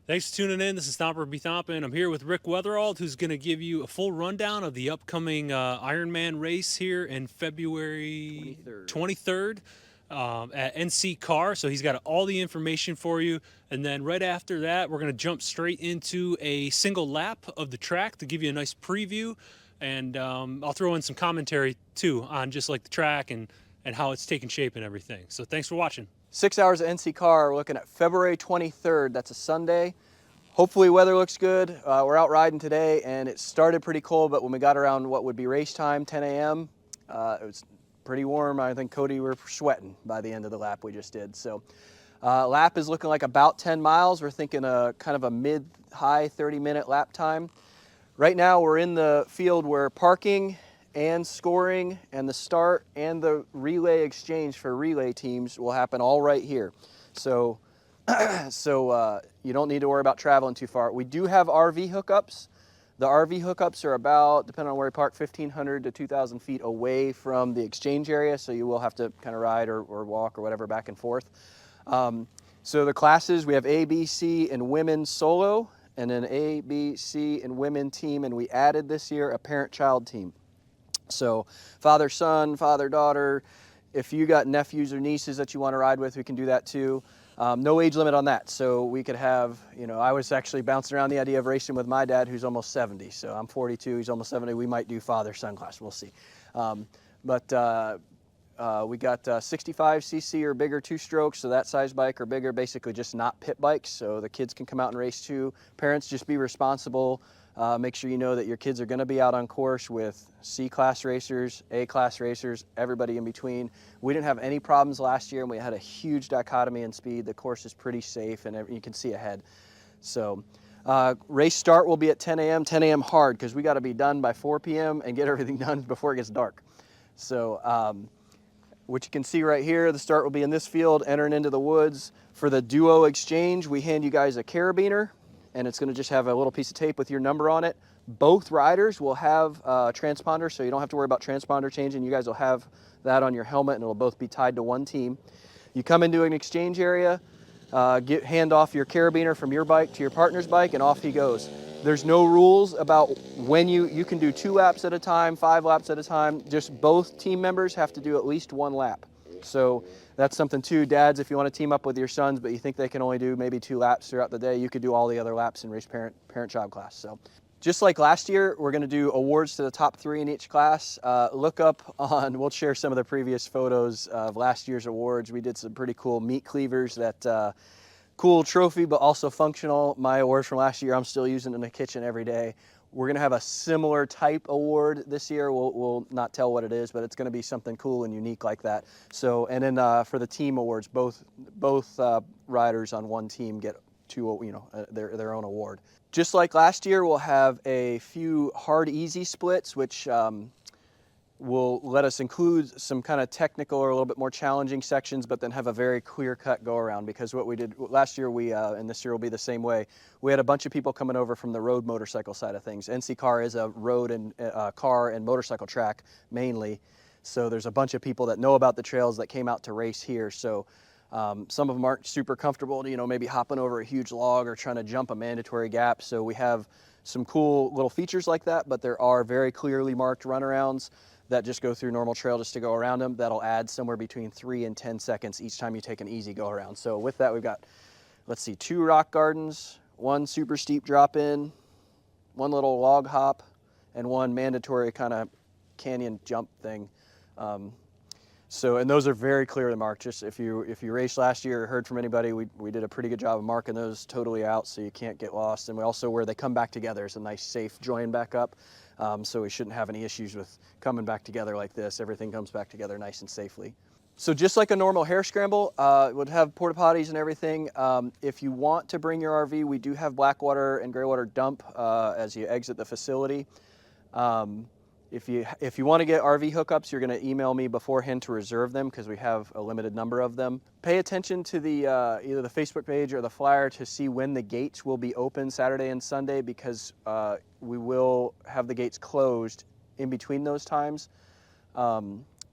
Thanks for tuning in. This is Thomper B. Thompin. I'm here with Rick Weatherald, who's going to give you a full rundown of the upcoming Ironman race here in February 23rd. 23rd at NCCAR. So he's got all the information for you. And then right after that, we're going to jump straight into a single lap of the track to give you a nice preview. And I'll throw in some commentary too on just like the track and how it's taking shape and everything. So thanks for watching. 6 hours of NCCAR. We're looking at February 23rd. That's a Sunday. Hopefully weather looks good. We're out riding today and it started pretty cold, but when we got around what would be race time, 10 a.m., it was pretty warm. I think Cody, we were sweating by the end of the lap we just did. So lap is looking like about 10 miles. We're thinking a kind of a mid-high 30-minute lap time. Right now we're in the field where parking and scoring and the start and the relay exchange for relay teams will happen all right here. So you don't need to worry about traveling too far. We do have RV hookups. The RV hookups are about, depending on where you park, 1,500 to 2,000 feet away from the exchange area, so you will have to kind of ride or walk or whatever back and forth. So the classes, we have A, B, C, and women solo, and then A, B, C, and women team, and we added this year a parent-child team. So father-son, father-daughter, if you got nephews or nieces that you want to ride with, we can do that too. No age limit on that. So we could have, I was actually bouncing around the idea of racing with my dad who's almost 70. So I'm 42, he's almost 70. We might do father-son class, we'll see. We got 65cc or bigger two-strokes, so that size bike or bigger, basically just not pit bikes, so the kids can come out and race too. Parents, just be responsible. Make sure you know that your kids are going to be out on course with C-class racers, A-class racers, everybody in between. We didn't have any problems last year, and we had a huge dichotomy in speed. The course is pretty safe, and you can see ahead. So race start will be at 10 a.m., 10 a.m. hard, because we got to be done by 4 p.m. and get everything done before it gets dark. So what you can see right here, the start will be in this field, entering into the woods. For the duo exchange, we hand you guys a carabiner, and it's going to just have a little piece of tape with your number on it. Both riders will have transponders, so you don't have to worry about transponder changing. You guys will have that on your helmet, and it'll both be tied to one team. You come into an exchange area, hand off your carabiner from your bike to your partner's bike, and off he goes. There's no rules about when you can do 2 laps at a time, 5 laps at a time. Just both team members have to do at least 1 lap. So that's something too, dads, if you want to team up with your sons, but you think they can only do maybe 2 laps throughout the day, you could do all the other laps in race parent-child class. So just like last year, we're going to do awards to the top 3 in each class. Look up on, we'll share some of the previous photos of last year's awards. We did some pretty cool meat cleavers that, cool trophy, but also functional. My awards from last year, I'm still using in the kitchen every day. We're going to have a similar type award this year. We'll not tell what it is, but it's going to be something cool and unique like that. So, and then for the team awards, both riders on one team get their own award. Just like last year, we'll have a few hard easy splits, which will let us include some kind of technical or a little bit more challenging sections, but then have a very clear-cut go-around, because what we did last year, and this year will be the same way, we had a bunch of people coming over from the road motorcycle side of things. NCCAR is a road and car and motorcycle track mainly, so there's a bunch of people that know about the trails that came out to race here. So some of them aren't super comfortable, maybe hopping over a huge log or trying to jump a mandatory gap. So we have some cool little features like that, but there are very clearly marked runarounds that just go through normal trail just to go around them. That'll add somewhere between 3 and 10 seconds each time you take an easy go around. So with that, we've got, 2 rock gardens, 1 super steep drop in, 1 little log hop, and 1 mandatory kind of canyon jump thing. And those are very clearly marked. Just if you raced last year or heard from anybody, we did a pretty good job of marking those totally out so you can't get lost. And we also, where they come back together, is a nice safe join back up. So we shouldn't have any issues with coming back together like this. Everything comes back together nice and safely. So just like a normal hare scramble, it would have porta potties and everything. If you want to bring your RV, we do have Blackwater and Graywater dump as you exit the facility. If you want to get RV hookups, you're going to email me beforehand to reserve them, because we have a limited number of them. Pay attention to the either the Facebook page or the flyer to see when the gates will be open Saturday and Sunday, because we will have the gates closed in between those times.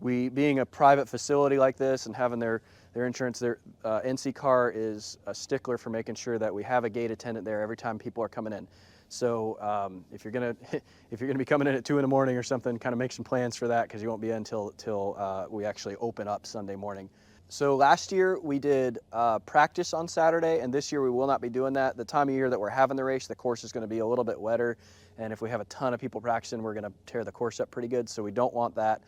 We, being a private facility like this and having their their insurance. Their NCCAR is a stickler for making sure that we have a gate attendant there every time people are coming in. So if you're gonna be coming in at 2 in the morning or something, kind of make some plans for that, because you won't be in until we actually open up Sunday morning. So last year we did practice on Saturday, and this year we will not be doing that. The time of year that we're having the race, the course is going to be a little bit wetter, and if we have a ton of people practicing, we're going to tear the course up pretty good, so we don't want that.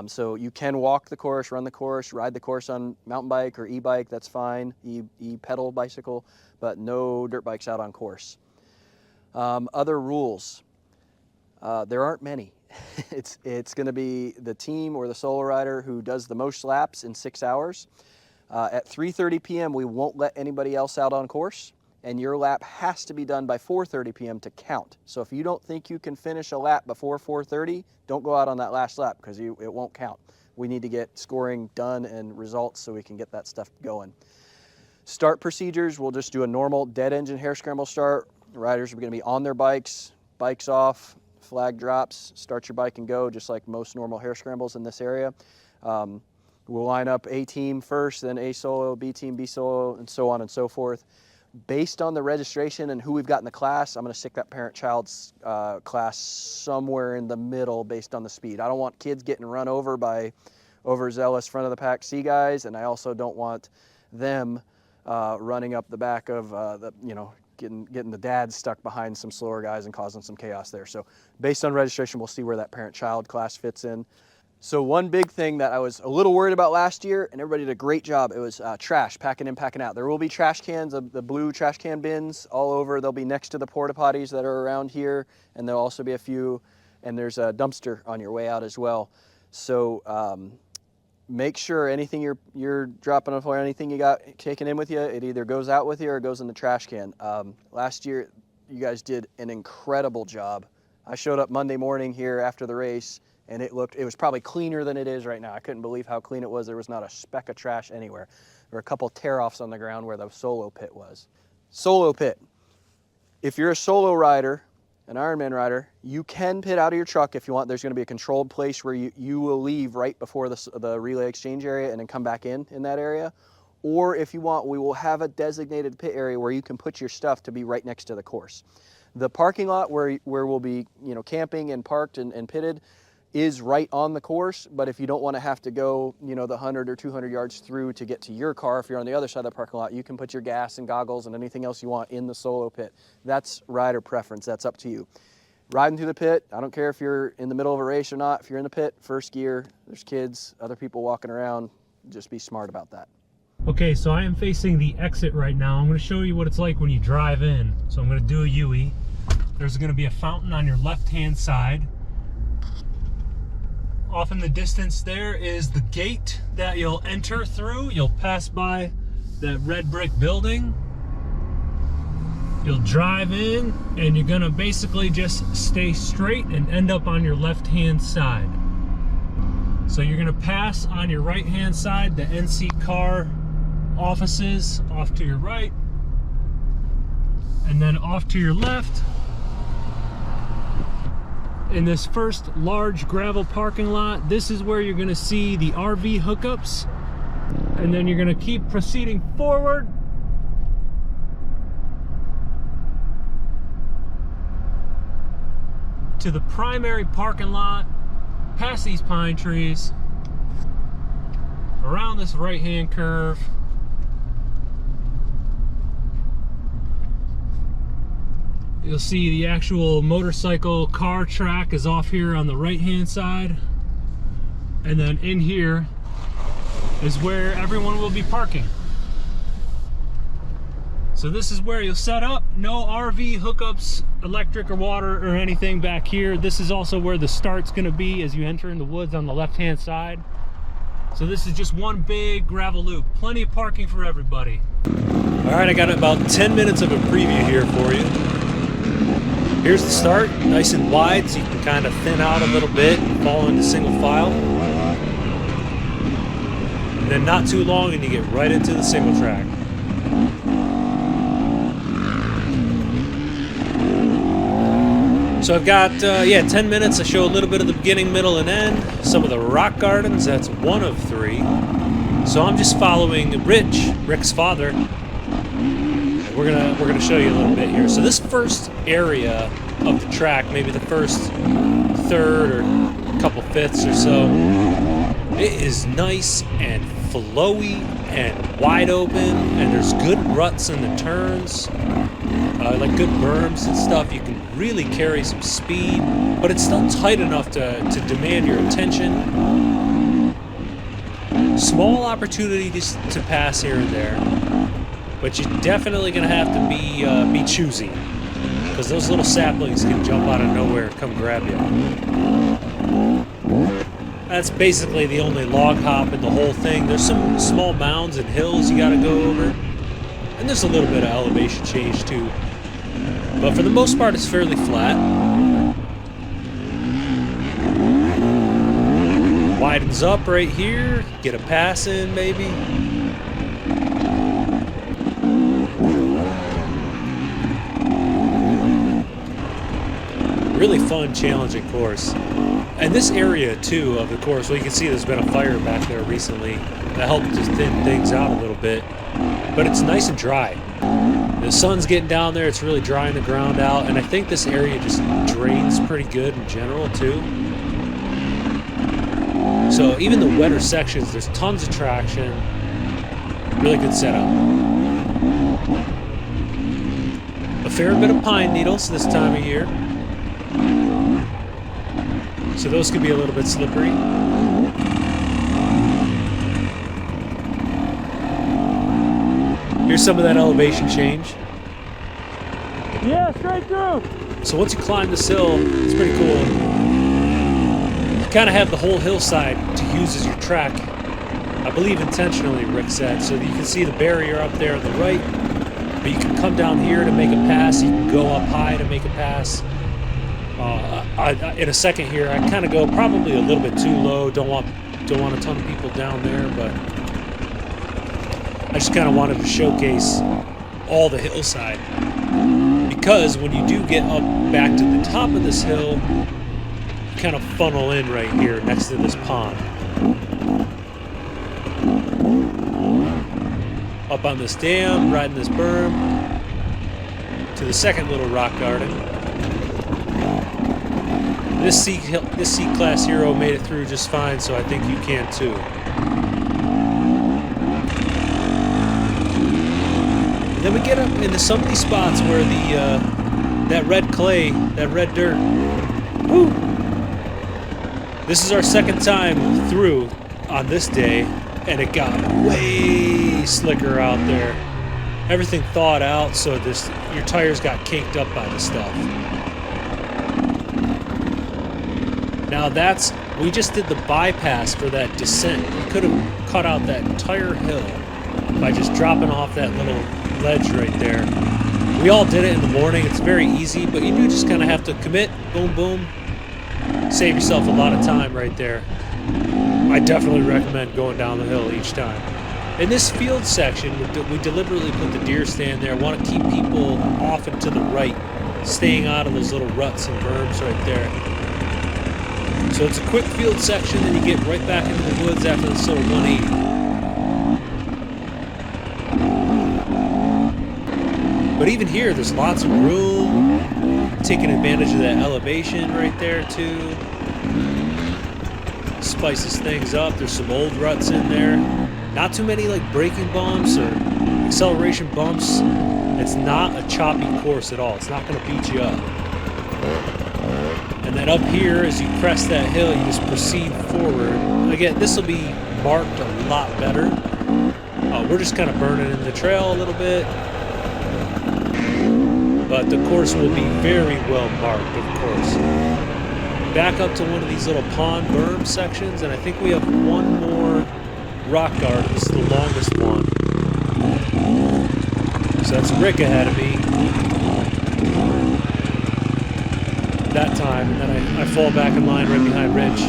So you can walk the course, run the course, ride the course on mountain bike or e-bike, that's fine, e-pedal bicycle, but no dirt bikes out on course. Other rules, there aren't many. It's going to be the team or the solo rider who does the most laps in 6 hours. At 3:30 p.m. we won't let anybody else out on course, and your lap has to be done by 4:30 p.m. to count. So if you don't think you can finish a lap before 4:30, don't go out on that last lap, because it won't count. We need to get scoring done and results so we can get that stuff going. Start procedures, we'll just do a normal dead engine hare scramble start. Riders are going to be on their bikes, bikes off, flag drops, start your bike and go, just like most normal hare scrambles in this area. We'll line up A team first, then A solo, B team, B solo, and so on and so forth. Based on the registration and who we've got in the class, I'm going to stick that parent-child's class somewhere in the middle based on the speed. I don't want kids getting run over by overzealous front-of-the-pack C guys, and I also don't want them running up the back of getting the dads stuck behind some slower guys and causing some chaos there. So based on registration, we'll see where that parent-child class fits in. So one big thing that I was a little worried about last year, and everybody did a great job, it was trash, packing in, packing out. There will be trash cans, the blue trash can bins all over. They'll be next to the porta potties that are around here, and there'll also be a few, and there's a dumpster on your way out as well. So make sure anything you're dropping on the floor, anything you got taken in with you, it either goes out with you or goes in the trash can. Last year, you guys did an incredible job. I showed up Monday morning here after the race, and it was probably cleaner than it is right now. I couldn't believe how clean it was. There was not a speck of trash anywhere. There were a couple tear-offs on the ground where the solo pit was. Solo pit. If you're a solo rider, an Ironman rider, you can pit out of your truck if you want. There's going to be a controlled place where you will leave right before the relay exchange area and then come back in that area. Or if you want, we will have a designated pit area where you can put your stuff to be right next to the course. The parking lot where we'll be camping and parked and pitted is right on the course, but if you don't want to have to go the 100 or 200 yards through to get to your car, if you're on the other side of the parking lot, you can put your gas and goggles and anything else you want in the solo pit. That's rider preference. That's up to you. Riding through the pit, I don't care if you're in the middle of a race or not. If you're in the pit, first gear, there's kids, other people walking around. Just be smart about that. Okay, so I am facing the exit right now. I'm going to show you what it's like when you drive in. So I'm going to do a UE. There's going to be a fountain on your left-hand side. Off in the distance there is the gate that you'll enter through. You'll pass by that red brick building. You'll drive in, and you're gonna basically just stay straight and end up on your left-hand side. So you're gonna pass on your right-hand side the NCCAR offices off to your right, and then off to your left. In this first large gravel parking lot, this is where you're going to see the RV hookups, and then you're going to keep proceeding forward to the primary parking lot, past these pine trees, around this right-hand curve. You'll see the actual motorcycle car track is off here on the right-hand side. And then in here is where everyone will be parking. So this is where you'll set up. No RV hookups, electric or water or anything back here. This is also where the start's gonna be as you enter in the woods on the left-hand side. So this is just one big gravel loop. Plenty of parking for everybody. All right, I got about 10 minutes of a preview here for you. Here's the start, nice and wide, so you can kind of thin out a little bit and fall into single file. And then not too long and you get right into the single track. So I've got, 10 minutes. I show a little bit of the beginning, middle, and end. Some of the rock gardens, that's one of 3. So I'm just following Rick's father. We're gonna show you a little bit here. So this first area of the track, maybe the first third or couple fifths or so, it is nice and flowy and wide open, and there's good ruts in the turns, like good berms and stuff. You can really carry some speed, but it's still tight enough to demand your attention. Small opportunities to pass here and there, but you're definitely going to have to be choosy, because those little saplings can jump out of nowhere and come grab you. That's basically the only log hop in the whole thing. There's some small mounds and hills you got to go over, and there's a little bit of elevation change too. But for the most part, it's fairly flat. Widens up right here. Get a pass in, maybe. Really fun, challenging course. And this area too of the course, well, you can see there's been a fire back there recently that helped to thin things out a little bit, but it's nice and dry. The sun's getting down there, it's really drying the ground out, and I think this area just drains pretty good in general too. So even the wetter sections, there's tons of traction. Really good setup. A fair bit of pine needles this time of year, so those could be a little bit slippery. Here's some of that elevation change. Yeah, straight through. So once you climb this hill, it's pretty cool. You kind of have the whole hillside to use as your track. I believe intentionally, Rick said, so that you can see the barrier up there on the right, but you can come down here to make a pass. You can go up high to make a pass. In a second here, I kind of go probably a little bit too low. Don't want a ton of people down there, but I just kind of wanted to showcase all the hillside, because when you do get up back to the top of this hill, you kind of funnel in right here next to this pond. Up on this dam, riding this berm, to the second little rock garden. This C-Class Hero made it through just fine, so I think you can too. Then we get up into some of these spots where that red clay, that red dirt. Woo! This is our second time through on this day, and it got way slicker out there. Everything thawed out, so your tires got caked up by the stuff. Now we just did the bypass for that descent. We could have cut out that entire hill by just dropping off that little ledge right there. We all did it in the morning. It's very easy, but you do just kind of have to commit, boom, boom. Save yourself a lot of time right there. I definitely recommend going down the hill each time. In this field section, we deliberately put the deer stand there. I want to keep people off and to the right, staying out of those little ruts and berms right there. So it's a quick field section, then you get right back into the woods after this little 180. But even here, there's lots of room, taking advantage of that elevation right there too. Spices things up. There's some old ruts in there. Not too many like braking bumps or acceleration bumps. It's not a choppy course at all. It's not going to beat you up. And then up here, as you crest that hill, you just proceed forward. Again, this will be marked a lot better. We're just kind of burning in the trail a little bit. But the course will be very well marked, of course. Back up to one of these little pond berm sections, and I think we have one more rock garden. This is the longest one. So that's Rick ahead of me. That time, and then I fall back in line right behind Rich.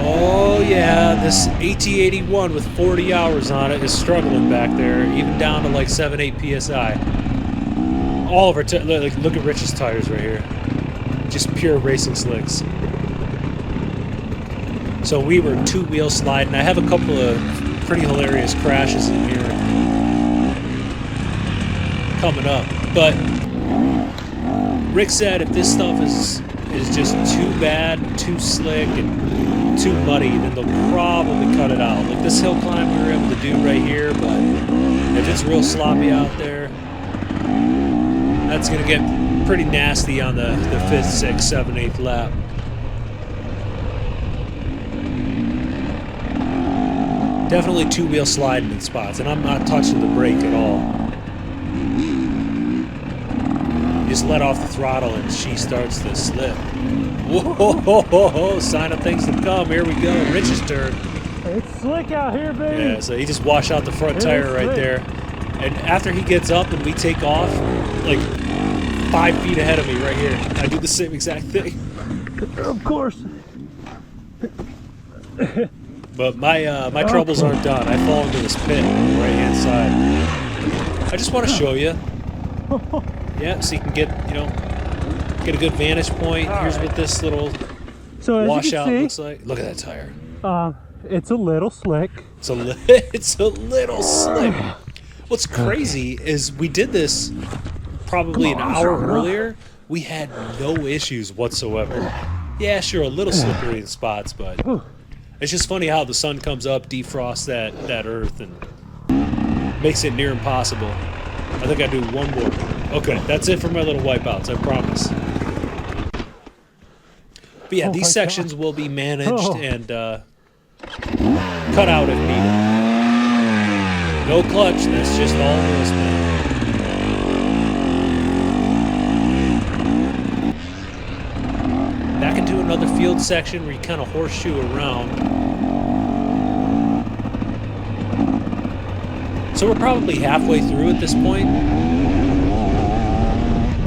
Oh yeah, this AT81 with 40 hours on it is struggling back there, even down to like 7-8 PSI. All of our, look at Rich's tires right here. Just pure racing slicks. So we were two-wheel sliding. I have a couple of pretty hilarious crashes in here coming up. But Rick said if this stuff is just too bad, too slick, and too muddy, then they'll probably cut it out. Like this hill climb we were able to do right here, but if it's real sloppy out there, that's going to get pretty nasty on the 5th, 6th, 7th, 8th lap. Definitely two-wheel sliding in spots, and I'm not touching the brake at all. Just let off the throttle and she starts to slip. Whoa, sign of things to come. Here we go, Rich's turn. It's slick out here, baby. Yeah, so he just washed out the front tire right there. And after he gets up and we take off, like 5 feet ahead of me right here, I do the same exact thing. Of course. But my troubles aren't done. I fall into this pit on the right-hand side. I just want to show you. Yeah, so you can get a good vantage point. Here's what this little washout looks like. Look at that tire. It's a little slick. It's a little slick. What's crazy is we did this probably an hour earlier. We had no issues whatsoever. Yeah, sure, a little slippery in spots, but it's just funny how the sun comes up, defrosts that earth, and makes it near impossible. I think I do one more. Okay, that's it for my little wipeouts, I promise. But yeah, these sections will be managed and cut out if needed. No clutch, that's just all wheel spin. Back into another field section where you kind of horseshoe around. So we're probably halfway through at this point.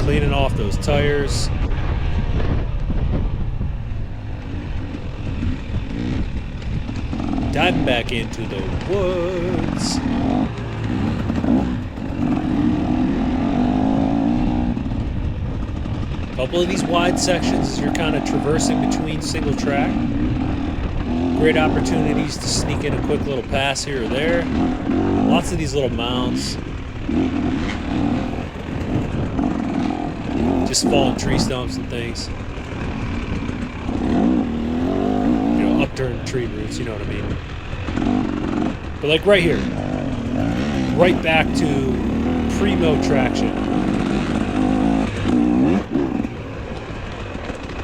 Cleaning off those tires. Diving back into the woods. A couple of these wide sections as you're kind of traversing between single track. Great opportunities to sneak in a quick little pass here or there. Lots of these little mounds. Just fallen tree stumps and things. Upturned tree roots, you know what I mean. But like right here, right back to primo traction.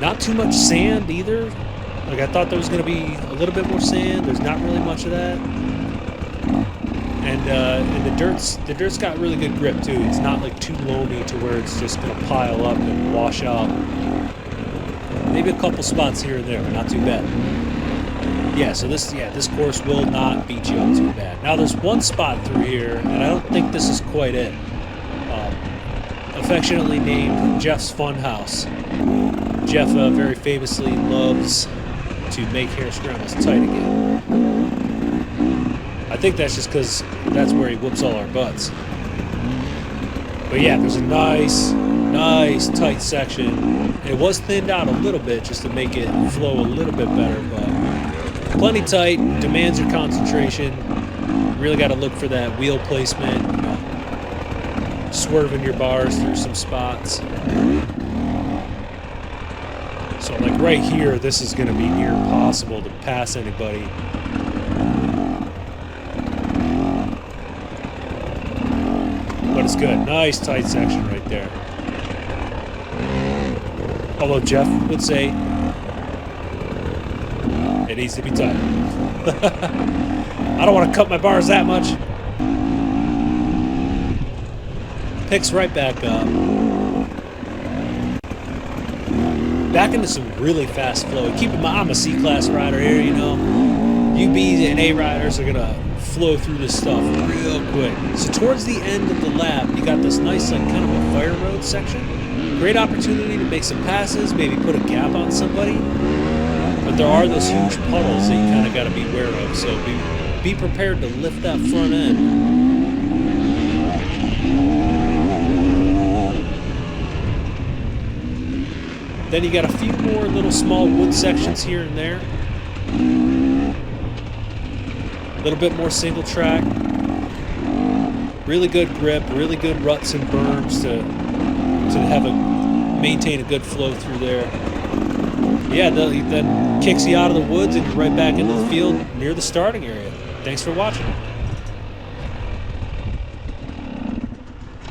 Not too much sand either. Like I thought there was going to be a little bit more sand. There's not really much of that. And the dirt's got really good grip too. It's not like too loamy to where it's just going to pile up and wash out. Maybe a couple spots here and there, but not too bad. Yeah, so this course will not beat you up too bad. Now there's one spot through here, and I don't think this is quite it. Affectionately named Jeff's Funhouse. Jeff very famously loves to make hair scrambles tight again. I think that's just because that's where he whoops all our butts. But yeah, there's a nice tight section. It was thinned out a little bit just to make it flow a little bit better, but plenty tight, demands your concentration. Really got to look for that wheel placement, swerving your bars through some spots. So like right here, this is going to be near impossible to pass anybody. But it's good. Nice tight section right there. Although Jeff would say it needs to be tight. I don't want to cut my bars that much. Picks right back up. Back into some really fast flow. Keep in mind, I'm a C-class rider here, you know. UBs and A riders are going to flow through this stuff real quick. So towards the end of the lap, you got this nice, like, kind of a fire road section. Great opportunity to make some passes, maybe put a gap on somebody. But there are those huge puddles that you kind of got to be aware of. So be prepared to lift that front end. Then you got a few more little small wood sections here and there. A little bit more single track. Really good grip, really good ruts and berms to have maintain a good flow through there. Yeah, then kicks you out of the woods and you're right back into the field near the starting area. Thanks for watching.